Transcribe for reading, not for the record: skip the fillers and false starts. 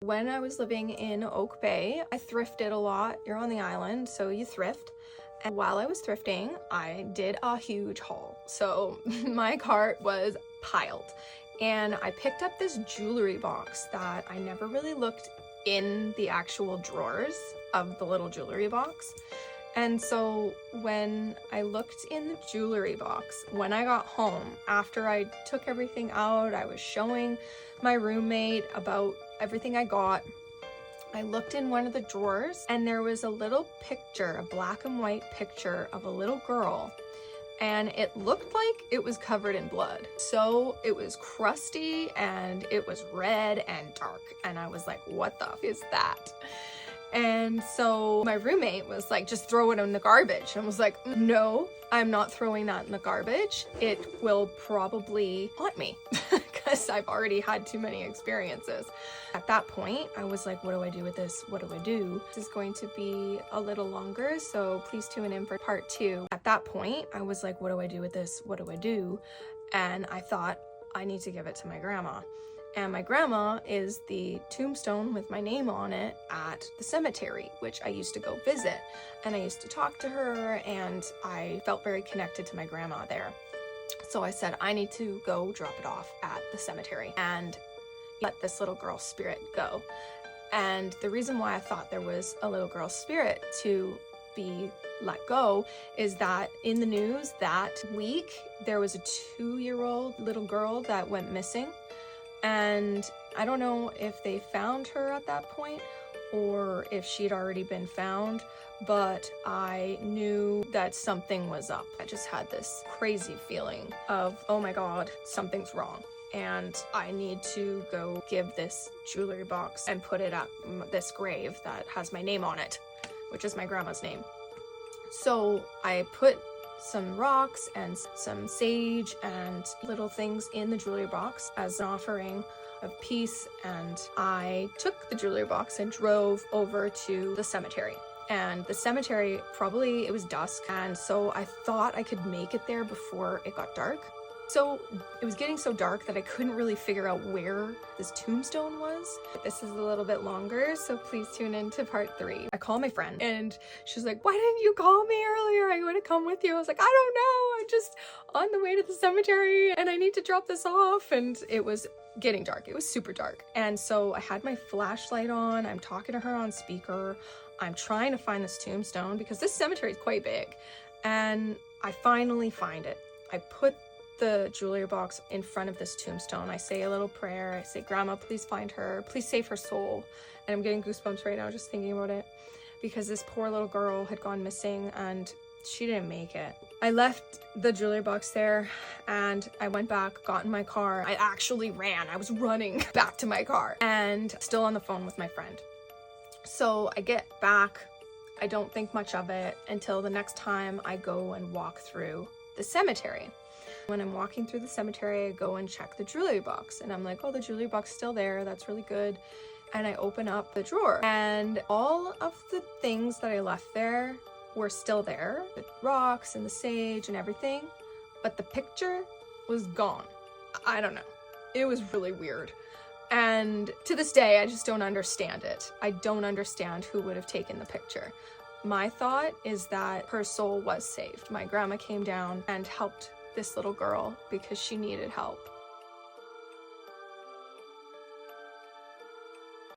When I was living in Oak Bay, I thrifted a lot. You're on the island, so you thrift. And while I was thrifting, I did a huge haul. So my cart was piled. And I picked up this jewelry box that I never really looked in the actual drawers of the little jewelry box. And so when I looked in the jewelry box, when I got home, after I took everything out, I was showing my roommate about everything I got. I looked in one of the drawers and there was a little picture, a black and white picture of a little girl, and it looked like it was covered in blood. So it was crusty and it was red and dark, and I was like, what the f is that? And so my roommate was like, just throw it in the garbage. And I was like, no, I'm not throwing that in the garbage. It will probably haunt me because I've already had too many experiences. At that point, I was like, what do I do with this? What do I do? This is going to be a little longer, so please tune in for part 2. At that point, I was like, what do I do with this? What do I do? And I thought, I need to give it to my grandma. And my grandma is the tombstone with my name on it at the cemetery, which I used to go visit. And I used to talk to her, and I felt very connected to my grandma there. So I said, I need to go drop it off at the cemetery and let this little girl's spirit go. And the reason why I thought there was a little girl's spirit to be let go is that in the news that week, there was a 2-year-old little girl that went missing. And I don't know if they found her at that point or if she'd already been found, but I knew that something was up. I just had this crazy feeling of, oh my God, something's wrong. And I need to go give this jewelry box and put it at this grave that has my name on it, which is my grandma's name. So I put some rocks and some sage and little things in the jewelry box as an offering of peace, and I took the jewelry box and drove over to the cemetery. And the cemetery, probably it was dusk, and so I thought I could make it there before it got dark. So it was getting so dark that I couldn't really figure out where this tombstone was. This is a little bit longer, so please tune in to part 3. I call my friend and she's like, why didn't you call me earlier? I would have come with you. I was like, I don't know. I'm just on the way to the cemetery and I need to drop this off. And it was getting dark. It was super dark. And so I had my flashlight on. I'm talking to her on speaker. I'm trying to find this tombstone because this cemetery is quite big. And I finally find it. I put the jewelry box in front of this tombstone. I say a little prayer. I say, Grandma, please find her. Please save her soul. And I'm getting goosebumps right now just thinking about it, because this poor little girl had gone missing and she didn't make it. I left the jewelry box there and I went back, got in my car. I actually ran. I was running back to my car and still on the phone with my friend. So I get back. I don't think much of it until the next time I go and walk through the cemetery. When I'm walking through the cemetery, I go and check the jewelry box and I'm like, oh, the jewelry box is still there. That's really good. And I open up the drawer and all of the things that I left there were still there, the rocks and the sage and everything, but the picture was gone. I don't know. It was really weird. And to this day, I just don't understand it. I don't understand who would have taken the picture. My thought is that her soul was saved. My grandma came down and helped this little girl because she needed help.